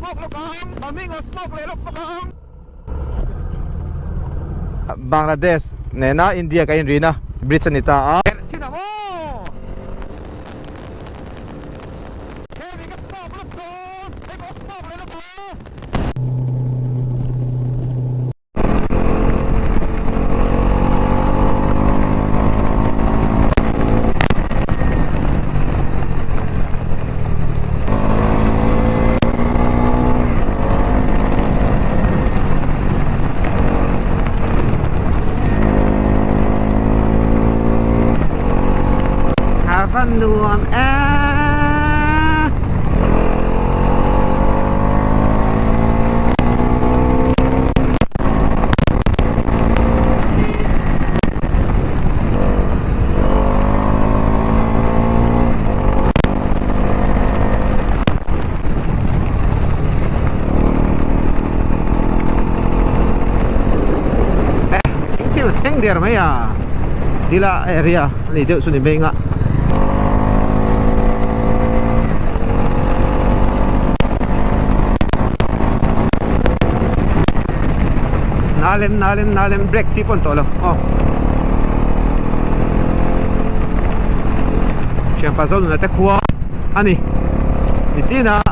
smoke lo kang mamingo smoke le lo kang Bangladesh nena India ka inrina bridge nita a china mo heavy ka smoke lo kang hey mo smoke le lo kang Văn đường chính chịu thanh đẹp mấy à đi là area này đợi xuống đến bên ạ Nalem break sipon tolo. Oh. Siya pasol na tekwa. Ani. Isina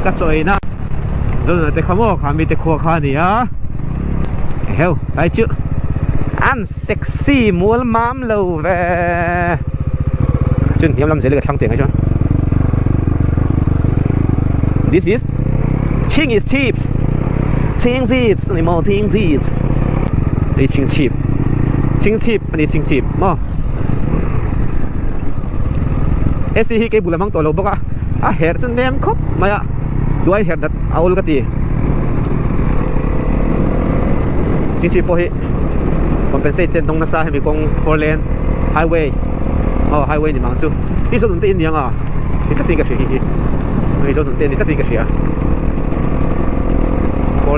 katsoy na. Zon na tekamo kami tekwa khani ya. Heo, tai chu. An sexy mul mam lo ve. Chun hiam lam zele ka thang teng ai chon. This is Chinese chips. Ching chips นี่มอ Ching chips นี่ Ching chip Ching chip อันนี้ Ching chip มอ SC ฮีเกบุลมังตัวโลบอกอ่ะเฮร์จนเนมครบมาอ่ะด้วยเฮร์ดัดเอาลูกตี Ching chip พอฮีผมเป็นเส้นเต้นตรงนั้นซะให้มีกง4 lane highway อ๋อ highway นี่มังจูที่สุดเต้นยังอ่ะนี่ก็ตีกับเสียฮีนี่สุดเต้นนี่ก็ตีกับเสีย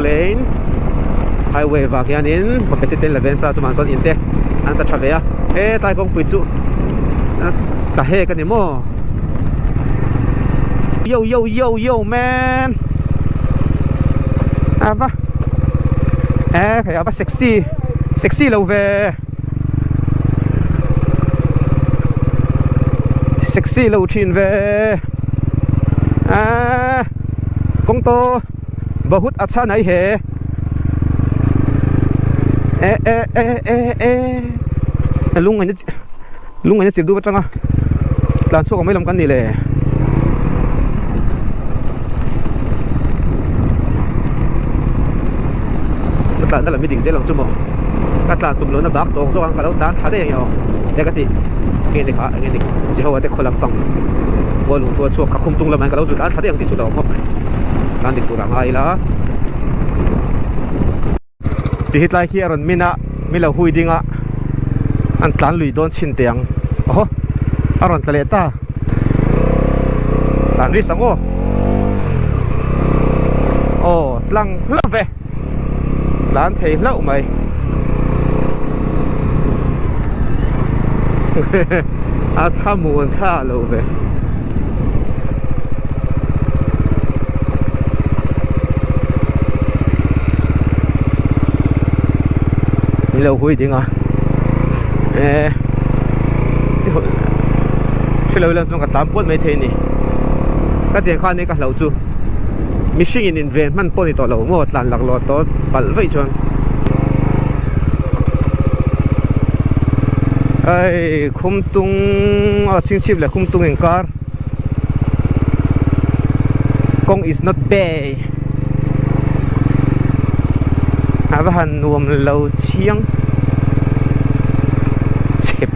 lane highway và cái anh có phải tên là bên sa cho mình son inte anh sa travel ê tai công quỷ chú cả hệ cái này mò yo man à ba phải à ba sexy lâu về sexy lâu chín về công to बहुत अच्छा नहीं है lung anh chịu đu bắt trăng à làm số có mấy lồng cắn đi lệ cắt làn đó là meeting dễ lòng chung mò cắt làn tụm lớn là bác tổ số ăn cả lâu đán thả đấy nhau để cái gì nghe này cả nghe này chỉ hầu để khôi làm bằng vô lùng thua chuộc cả không tung làm ăn cả lâu rồi đán thả đấy thì chủ đầu mốc này đán định kurang ai là thì hít lại kia rồi mình là hui đi ngã anh tán lùi đón xin tiếng oh aron tale ta tán đi sang ô oh lăng lâu về lán thấy lâu mày à tham muốn tha lâu về lâu hui tiếng à cái lâu lần xong cả 8 phút mấy thế này cái tiền khoan này cả lâu chú missing in invent man poni to lâu một lần lạc lọt to bẩn vậy chọn ai khum tung ở chính chip là khum tung en car công is not bad ava han nuam lâu chiang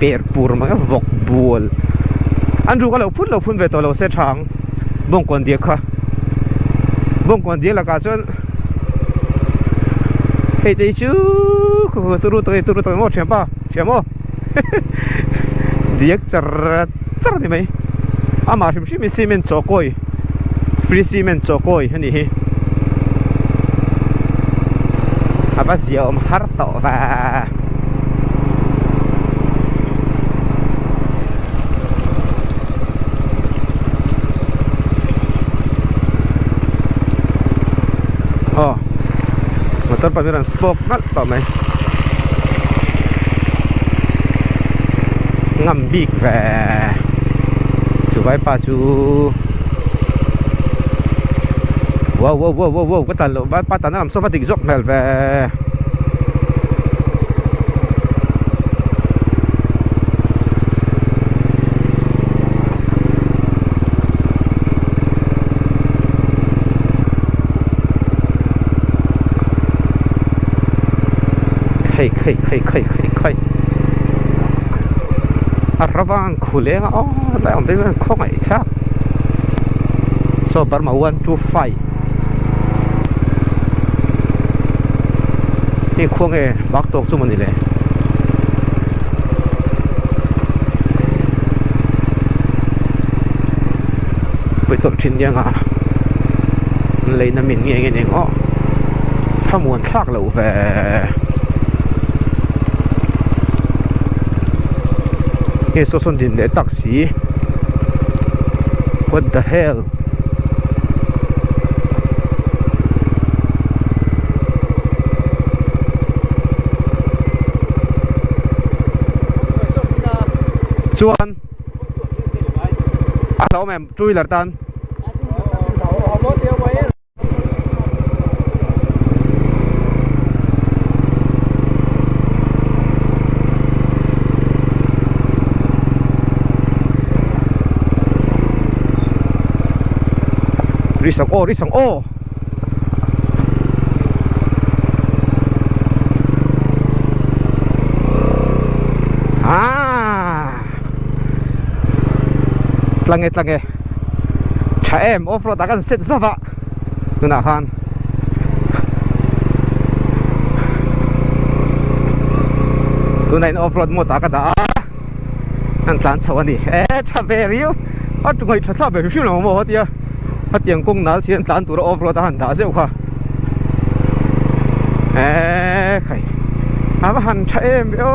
per pur ma vok buol anru ka lo phun ve to lo se thang bong kon dia kha bong kon dia la ka chon hei te chu ko turu to mo chemo diak char ni mai ama shim cement chokoi free cement chokoi hani hi apa ziom har to va motor pamiran spoke ngal pa mai ngam big ve chu vai pa chu wow cái tàn vai pa tàn nó làm sao phát dốc mèo về khay aravan khule nga oh dai om dai khong ai cha so Burma 125 นี่ควงบักตกซุมันนี่เลยไปตกชิ้นยังอ่ะเลยน้ำมินเงี้ยเองอ๋อถ้ามวนทักเราแฝนี่โซนดินเลยตักสี what the hell chuan alo mem chui lar tan risang o tlange cha em offroad akan set zawa tuna khan tunain offroad mo ta ka da an tlan chawani cha beriu at ngoi tha tha beriu lo mo hotia hatiang kong nal chian tlan tur offroad han da zeu kha khai ama han cha em yo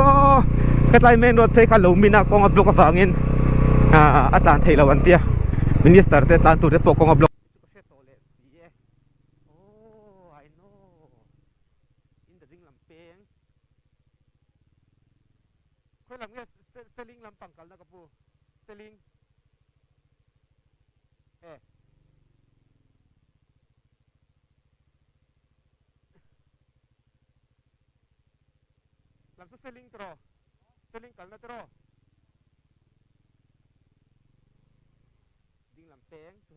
ka tlai main road pe kha lo mina kong a block awangin atan thei lawan tia minister te tan tu re pokong a block oh I know in the ding lampeng khoi lam nge selling lampang kal na kapu selling lam sa selling kal na tro làm tiếng thì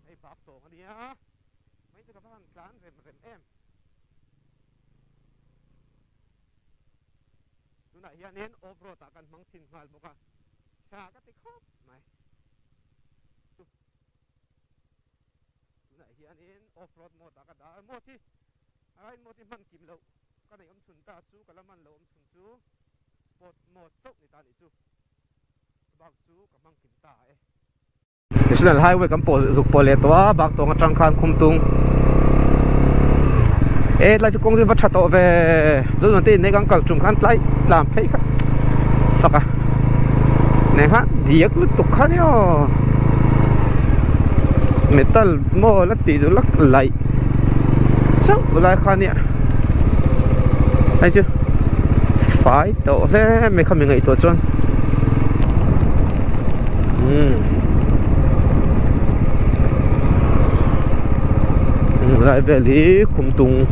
ai bắp tổ cái đi á mấy cái các bạn cán rèm em tụi này hiện nên offroad ta cần mang xin vào một cái xa cái tích khóc này tụi này hiện nên offroad một ta cái đó một thì ai một thì mang kìm lậu cái này ông xuân ta chú cái là mang lậu ông xuân chú sport một chốc người ta để chú National Highway kam po zuk pole to bak to nga tangkhan khumtung lai chu kong jin va thato ve zo non te ne gang kal chung khan tlai lam phei kha faka ne kha diak lu tuk khan yo metal mo la ti du lak lai chau lai khan ya ai chu phải to le me kham ngai to chon lại về lý khung tung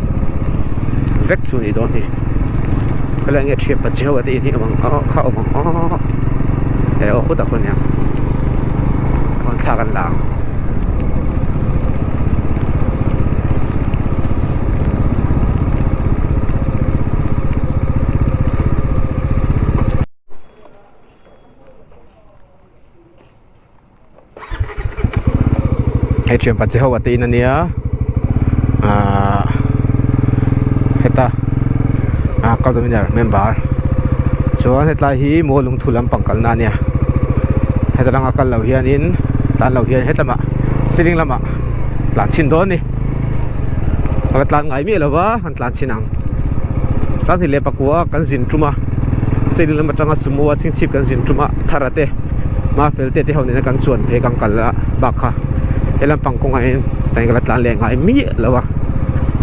vét xuống đi đó thì cái này nghe chuyện bật chiếu ở đây thì bằng khâu bằng để ở khu tập hơn nha còn thà gần làng hay chuyện bật chiếu ở đây nè heta kal dominar member chuan hetlai hi mo lung thulam pangkal na nia hetarang akal lo hian in tan lo hian hetlama siling lama tlan chin don ni aga tlan ngai mi lowa han tlan chinang san hi le pakua kan zin tuma siling lama tanga sumua chingchip kan zin tuma tharate ma felte te hone kan chuan phe kang kal bakha elam pangkong ay tayo kalatlan leng ay mi lawa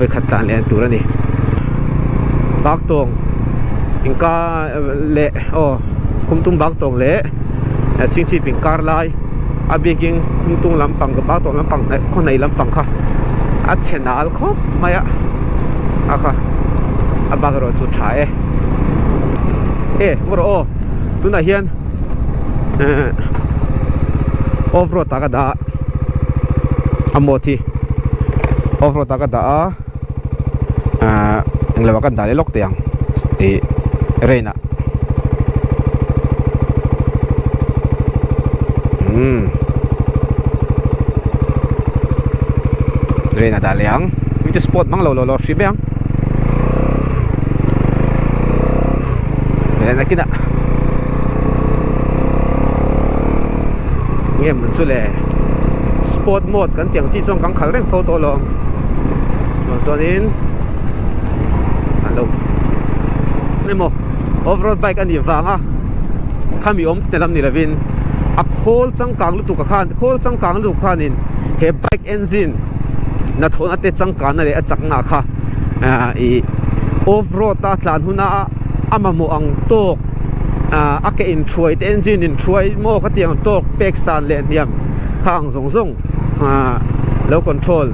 ไปขัดตานเลนตัวนี่บากตรงอิงกาเละโอ้คุมตุ้มบากตรงเละสิ่งที่เป็นการไล่อาบีกิงคุมตุ้มลำปังกับบากตรงลำปังคนไหนลำปังค่ะอาเชนาลครบไม่อะอะค่ะอาบากรอจุดฉายมรโอตัวไหนเฮียนโอฟโรตากระดาอโมทีโอฟโรตากระดาang lawakan dali lok tiang Reina Reina dali ang itu spot mang lo si bang Reina kita ngem sule sport mode kan tiang chi chong kang khal reng photo long choninนี่โม off-road bike อันนี้ฟังอ่ะข้ามีอมในลำนี้ละวินอักโคลจังกลางลูกตุกข้านโคลจังกลางลูกข้านินเฮ bike engine นัดโทนัดเตจังกลางนั่นเลยจักหนักค่ะoff-road ตาหลานหุ่นอามาโมอังโตกอักเกอินช่วย engine อินช่วยโมก็เตียงโตกเป็กซานเลนเดียมข้างส่งแล้ว control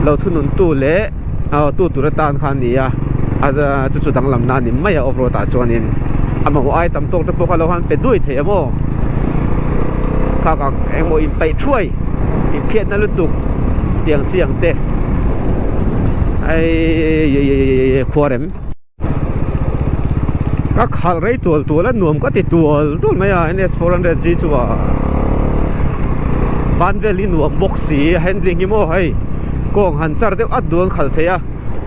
เราทุนตู้เละตู้ตุรตานคันนี้อาจจะจุดดังลำนานนี่ไม่เอาออฟโรดจวนนินอามาว่าไอ้ตำตกตะพวกเราหันไปด้วยเทียมโมข้าก็เองโมอินไปช่วยอินเพียรนั่นลุตุกเตียงเสียงเตะไอ้ขวดเอ็มก็ขาดไรตัวแล้วหน่วมก็ติดตัวไม่อะNS 400G ชัวบ้านเวลินหน่วมบกสีแฮนดิ้งยี่โมให้กองหันซาร์เดียวอัดดวงขัดเทีย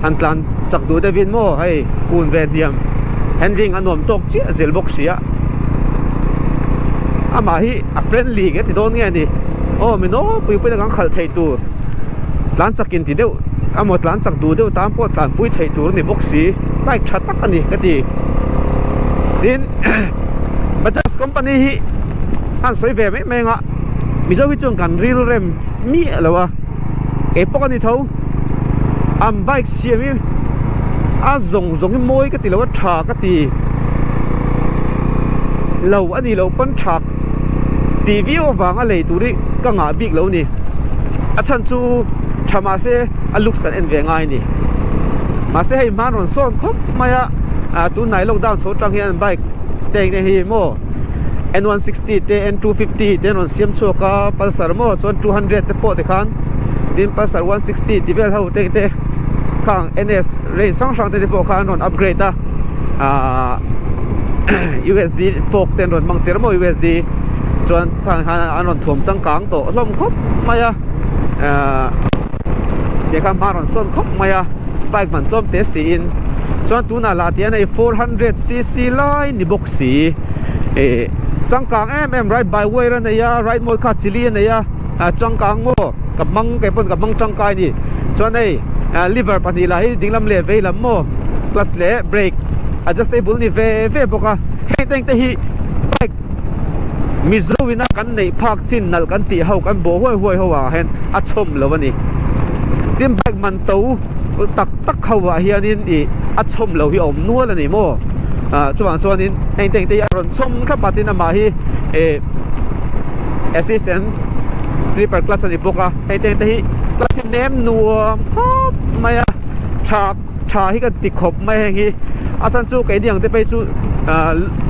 หันกลันจักดูได้วินโม่ให้คูนเวเดียมแฮนดิ้งอันนวมตกเจี๊ยเซลบกเสียอามาฮีอัฟเฟรนลี่กันที่โดนเงี้ยนี่โอ้ไม่โน้ปุยไปในกังขัดไทยตัวหลานจักกินที่เดียวอาหมดหลานจักดูเดียวตามพวกหลานปุยไทยตัวนี่บกสีไปชัดตักกันนี่ก็ดีดินบัจัสคอมพานีฮีอันสวยแบบไม่งะมิจฉาวิจงกันรีลเรมมีอะไรวะปกติเท่าอันไบค์เสียมีส่งให้มวยก็ตีแล้วว่าฉากก็ตีเราอันนี้เราปั้นฉากตีวิววางอะไรตัวนี้ก็งาบิกแล้วนี่อาจารย์จูชามาเซอลุกสันเอ็นเวงไงนี่มาเซให้มารอนโซนครบมาตัวไหนล็อกดาวน์โซจังเฮียนไบค์เต็งในฮีโม N160 เต N250 เตนอนเสียมโชกาพัลสาร์โมส่วน200เตโปเตคันดินพัลสาร์160ที่เวลเท่าเตข้าง NS เรย์ช่างเตโปคันนอนอัปเกรดUSD โฟกเตนนอนมังเตอร์โม USD ส่วนทางอันนอนถ่วมจังกลางโตลมครบมายาเดี๋ยวข้ามารอนส่วนครบมายาไบค์มันต้มเตสีนส่วนตัวน่าลาเตียใน 400cc ไลน์นี่บกสีจังกลางไรท์ไบเวอร์นี่ยาไรท์โมดคาซิลีนี่ยาจังกลางโมกับมังไก่ปนกับมังจังไก่นี่ส่วนในลิเวอร์ปานีลาให้ดิ้งลำเล่เวลำโมคลาสเล่เบรกadjustableนี่เวบอกว่าให้เต็งเตหีไบค์มิซูวินะกันในภาคจีนนัลกันตีเฮากันโบห้วยเขาว่าเห็นอัดชมแล้ววันนี้ทีมไบค์มันโตตักเขาว่าเฮียนี่อีอัดชมแล้วที่อมนัวแล้วนี่โมส่วนนี้เองเต็งเตยรอนชมขับปฏินามาฮีassistant sleeper class นี่พวกอ่ะเองเต็งเตยคลาสเนมนัวครบไม่อะชาให้กันติดขบไม่แห้งฮีอาสันสู้ไก่เดียงจะไปสู้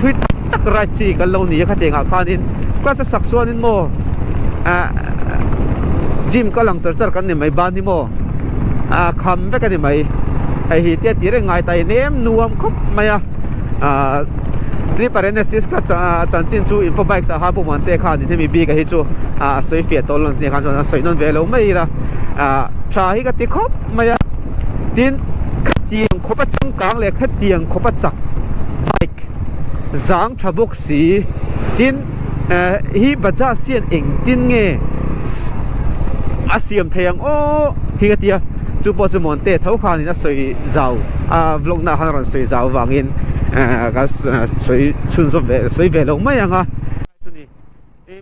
ทวิตตักไรจีกันเราหนีขัดเองอ่ะข้านินก็จะสักส่วนนินโมจิมก็หลังจัดกันนี่ไม่บ้านนี่โมคำไปกันนี่ไม่ไอ้เตี้ยตีเรื่องไงแต่เนมนัวครบไม่อะsleeper NSS ก็จันจินจูอินโฟไบค์สาขาปุ่มมันเตะขานี่ที่มีบีกับฮิจูสวยเฟียตตลอดเนี่ยการสวยนนเวลไม่ละชาฮิกติคบไม่ดินขัดเตียงขบจังกลางเลยขัดเตียงขบจักไบค์จางชาบกสีดินฮีบัจจาเซียนเองดินเงอาเซียมเทียงโอ้ฮิกเตียจูปอจูมอนเตะเท่าขานี่นะสวยเจ้าบล็อกหน้าฮันรันสวยเจ้าวางอินก็สวยชุนสมเวสวยเวลไม่ยังอ่ะจุนี่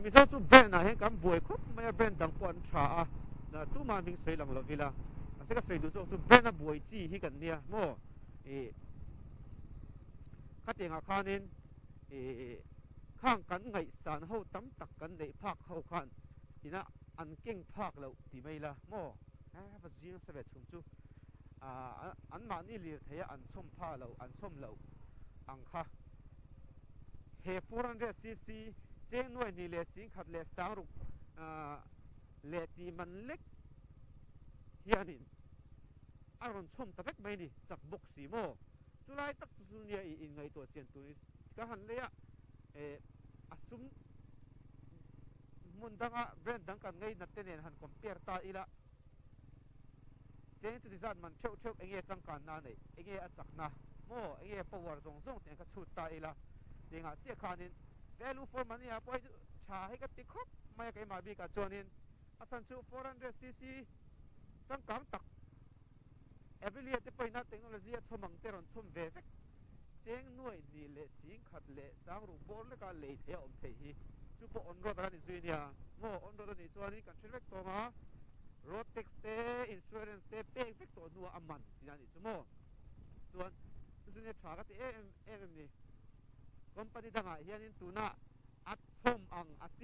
mi sa chu brand na hen kam buai khop mai brand dang pon tha na tu ma ming sei lang lovila ase ka sei du chu brand na buai chi hi kan nia mo khatenga khanin khang kan ngai san ho tam tak kan nei phak ho khan ina an keng phak lo ti mai la mo ba jing sa ve chum chu an ma ni lir theya an chom pha lo an chom lo ang kha he 400cc cheng noi ni le sing khat le sang ru le ti man lek hianin aron chom tapek mai ni chak bok si mo chulai tak chu nia in ngai to chen tu ka han le ya asum mun danga brand dang kan ngai na tenen han compare ta ila cheng tu dizan man cheu cheu enge chang kan na nei enge a chak na mo enge power zong zong ten ka chut ta ila tinga che khanin value for money a poi cha he ka ti khop mai kai ma bi ka chonin asan chu 400cc chang kam tak ability poi na technology a chomang teron chom ve vek cheng nuai ni le sing khat le sang ru bor le ka le the om thei hi chu po on road ran zui nia mo on road ni chuan ni kan thil vek to ma road tax te insurance te pay vek to nu aman ina ni chu mo chuan chu ne tha ka te em ni company danga hianin tuna at thom ang acc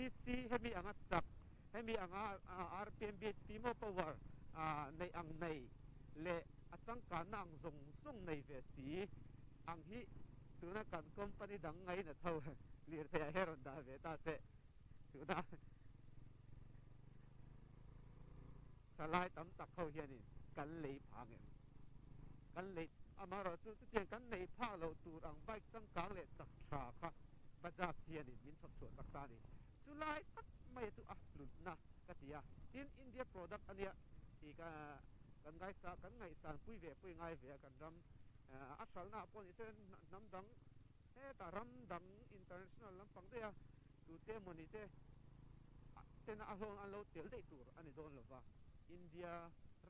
hemi anga chak hemi anga rpm bhp mo power nei ang nei le achang kan ang zong sung nei ve si ang hi tuna kan company dang ngai na tho lir the heron da ve ta se tuna salai tam tak kho hianin kan lei phangem kan lei amaro chu tiang kan nei pha lo tur ang bike chang kang le chak tha kha baja sian in min chop chu sakta ni chulai tak mai chu lut na katia in india product ania ti ka kan ngai san pui ve pui ngai ve kan ram a sal na pon isen nam dang he ta ram dang international lam pang de ya tu te moni te ten a hong an lo tel dei tur ani don lo ba india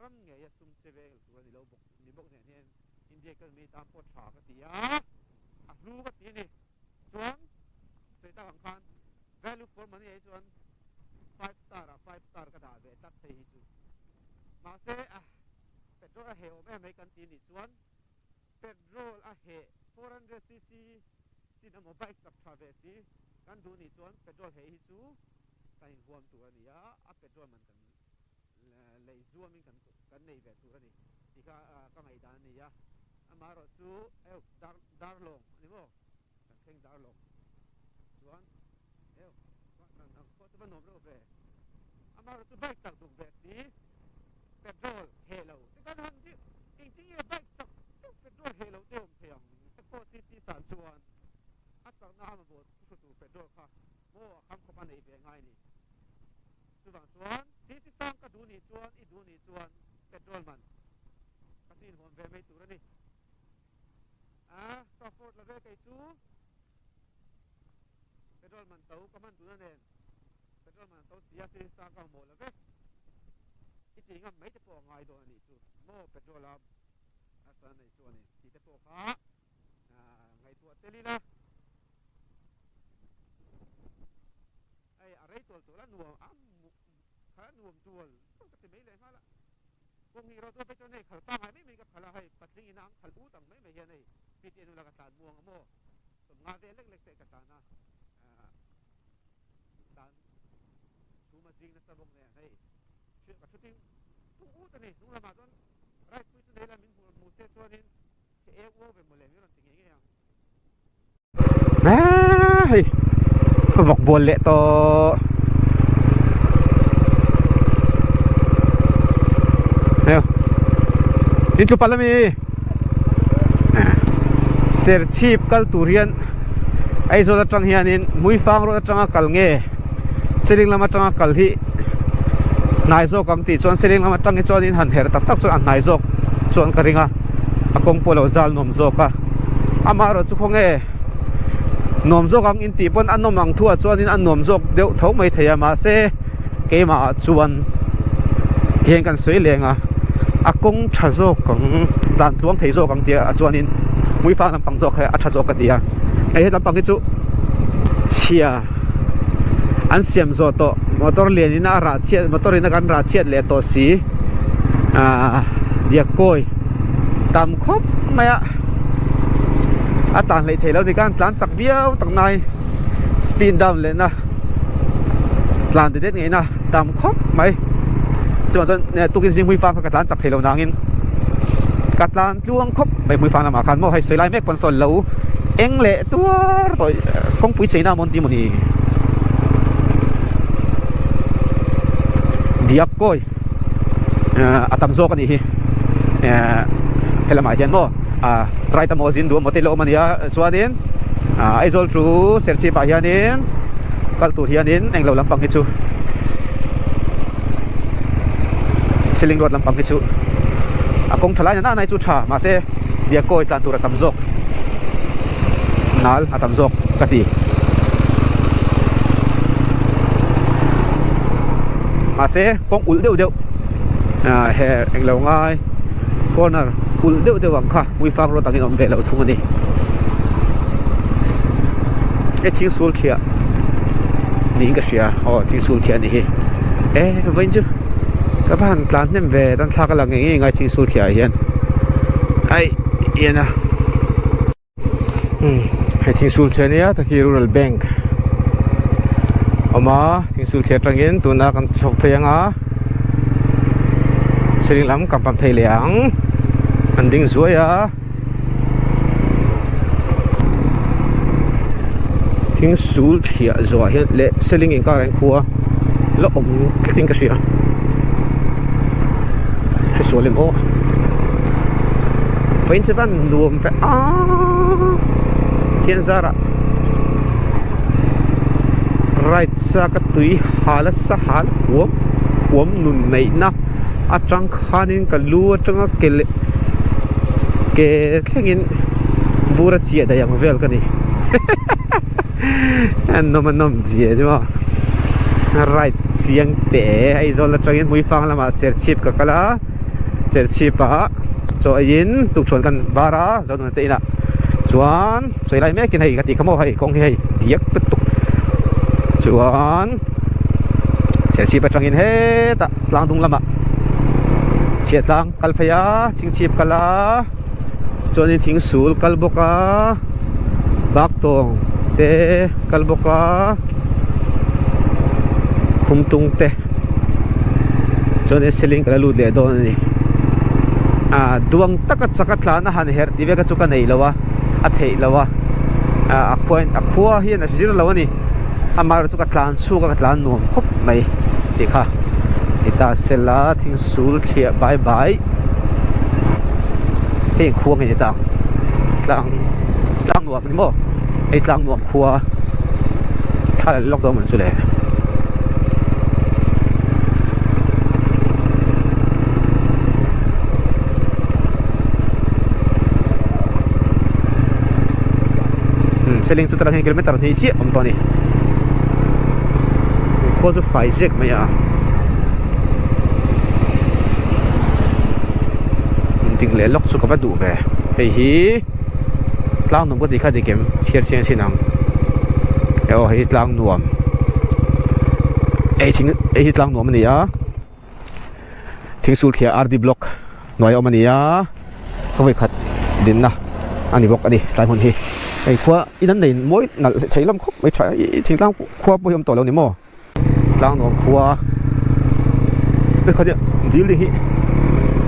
ram nge ya sum che ve tu ni lo bok ni bok ne nen india kan mi tam po tha ka ti ya a lu ka ti ni chuan sei ta ang khan value for money ai chuan 5 star ka da ve tak thei hi chu ma se petrol a he o me kan ti ni chuan petrol a he 400cc sin a mobile chak tha ve si kan du ni chuan petrol he hi chu kan huam tu ani ya a petrol man kan lei zuam min kan nei ve tu ani ti ka ka ngai dan ni ya amaro chu darlong ni mo kan theng darlong chuan nan ko tu ban nom ro ve amaro chu bike chak du ve si petrol hello ti kan han ti ting ye bike chak tu petrol hello te om theang te ko cc san chuan a chak na ma bo tu petrol kha mo kham ko pa nei ve ngai ni chu bang chuan cc sang ka du ni chuan i du ni chuan petrol man kasin hom ve mai tur ani support la ve kai chu petrol man tau ka man tu na nen petrol man tau sia se sa ka mo la ve i ti ngam mai te po ngai do ani chu mo petrol a asan nei chu ani ti te po kha ngai tu ateli na ai arei tol la nuam kha nuam tual ka te mai le hala kung hiro to pe cho nei khal pa ngai mai ka khala hai patling inang khal u tang mai hian nei pi te nu la ka tan muang mo so nga ve lek lek te ka ta na dan chu ma jing na sabong ne nei che ka chuting tu u ta nei nu la ma don rai pui chu nei la min mu se chuanin ke e wo ve mo le mi ron ting nge yang ai vok bol le to nè đi chụp palami ser chip kal turian ai zo da tang hianin mui fang ro tanga kal nge seling lama tanga kal hi nai zo kam ti chon seling lama tang chon in han her tak tak chon an nai zo chon karinga akong polo zal nom zo ka amaro chu khong e nom zo kang in ti pon an nom ang thua chon in an nom zo deu thau mai theya ma se ke ma chuan thieng kan soi lenga akong thazo kang dan tuang thei zo kang tia chuan in mui fa lam pang zo kha a thazo ka tia ai lam pang chu chia an siam zo to motor lian in a ra chiat motor in a kan ra chiat le to si dia koi tam khop maya atan le thelo ni kan tlan chak biao tak nai spin down le na tlan de ngai na tam khop mai chon tukin sing hui fa ka tlan chak thelo nangin katlan luang khop mai hui fa na ma khan mo hai soilai mek pon sol lo eng le tuar toi kong pui china mon ti moni diak koi atam zo kan hi helama hian mo right mo zin du motelo mania suadin aizol tru serchi pa hianin kaltur hianin englo lampang hi chu siling road lampang hi chu akong thalai na nai chu tha ma se diak koi tan tur atam zo nal atam zo kati mà sẽ con ul đều đều hè anh lâu ngay con là ul đều đều bằng khá vui phang rồi tăng cái về lâu thung này cái tiếng suối kia nín cái gì tiếng suối kia này vậy chứ các bạn plan nên về đang thắc là ngay ngay tiếng suối kia hiện ai yên à cái tiếng suối kia này là cái rural bank ama ting sul khe tangin tuna kan chok pheyanga siling lam kampam pheleang anding zuaya ting sul khia zo hian le siling in ka ran khuwa lo om ting ka sia se solim o pain se ban nuam pe thiên zara right sa ka tui hala sa hal wom nun nei na atang khanin ka lu atanga ke thengin bura chia da yang vel ka ni an nom je ma right siang te ai zol atangin mui pang lama ser chip ka kala ser chipa cho in tu chon kan bara zon te ina chuan soilai me kin hei ka ti khamo hai kong hei diak chuan selchi patangin he ta tlang dung lama chiatlang kalphaya chingchip kala choni thing sul kalboka baktong te kalboka khumtung te choni seling kala lu de don ni duang takat sakatla na han her tiveka chuka nei lawa a thei lawa akhwa hi na zir lawani amar chu ka tlan chu ka tlan nuam khop mai ti kha ita sela thing sul khia bye bye he khuang ni ta tlang nuam ni mo ai tlang nuam khuwa thal lok do man chu le seling tu terang kilometer ni chi om to ni ko tu fai zek mai a ting le lok chu ka ba du ve ei hi tlang nom ko di kha di kem chiar chiang sinang eo hi tlang nuam ei hi tlang nuam ni a thing sul khia rd block noi om ni a khoi khat din na ani bok ani tai hun hi ai khwa inan nei moi nal thei lam khop mai thai thing tlang khwa po yom to lo ni mo tlang nuam khwa be kha dia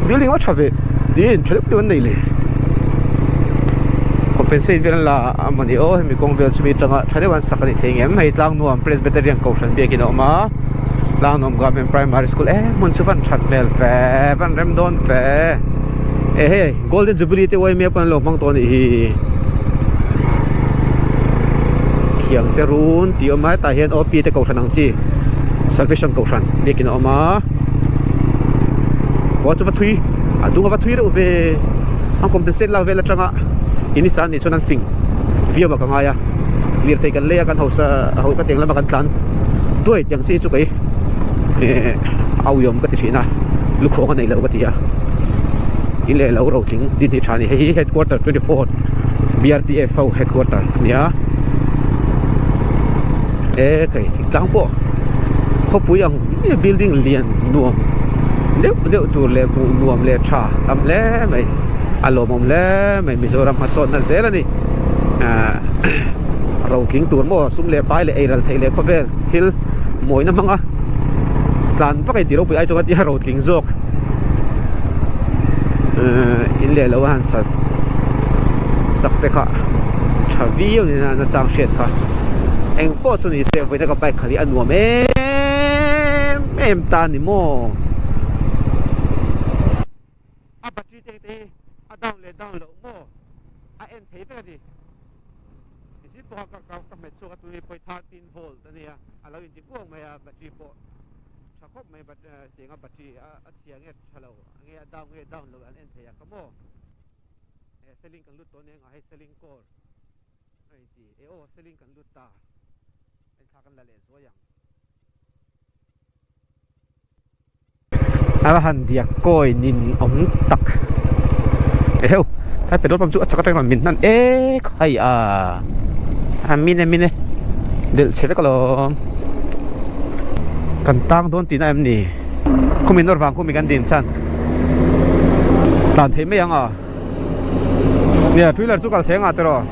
building wa chave din chlep tu nei le compensate vel la amani o mi kong vel chumi tanga thare wan sakani thengem hei tlang nuam presbyterian caution be kin oma tlang nuam government primary school mun chu van that mel fe van rem don fe hey golden jubilee te oi me pan lo mang to ni hi khiang te run ti oma ta hian op te caution ang chi salvation caution be kin oma wa chu bathui adunga bathui re ve ang compensate la vela tanga ini san ni chunan thing via ba ka ya lir te kan le kan hausa hau ka teng la kan tlan doi tiang chi chu kai au yom ka ti china lu kho ka nei lo ka ti ya ile lo ro ting din hi chani hei headquarter 24 BRTF headquarter nia cái thịt trắng bộ không bùi yang building liền nuông liệu tu lệ bu nuông lệ cha làm lẽ mày alo mom lẽ mày Mizoram mà son là dễ là đi rau kính tuôn mò sum lệ pai lệ là thấy lệ có vẻ hill mỗi năm măng plan bắt cái tiro bị ai cho cái rau kính dọc in lệ lâu han sat sắc thế cả chả video này là trang shit cả anh po số này sẽ với cái bike khali anh nuông em ta ni mo bắt chi tê tê down lỗ mo em thấy cái gìที่ตัวกับเม็ดโซ่ตัวนี้ไป13 volt ตัวนี้เราอินจิพวกไม่แบตเตอรี่พอชักคบไม่บัดเสียงแบตเตอรี่เสียงเงี้ยฮัลโหลเงี้ยดาวน์โหลดอันเอ็นเทียก็มั่วเซลิงกันลุดตัวนี้ให้เซลิงก่อนไอ้ที่เซลิงกันลุดตาเป็นทางกันละเลนสวยอย่างอาหันเดียก้อยนินอมตักถ้าเป็นรถบรรทุกจะก็ต้องมินนั่นใครมินเดี๋ยวเช็ดก็ลองกันตั้งโดนตีนเอ็มนี่คุณมินรถฟังคุณมีกันดินสั้นตอนเทไม่ยังเนี่ยทุยเลยสุกัลเทงอ่ะตลอด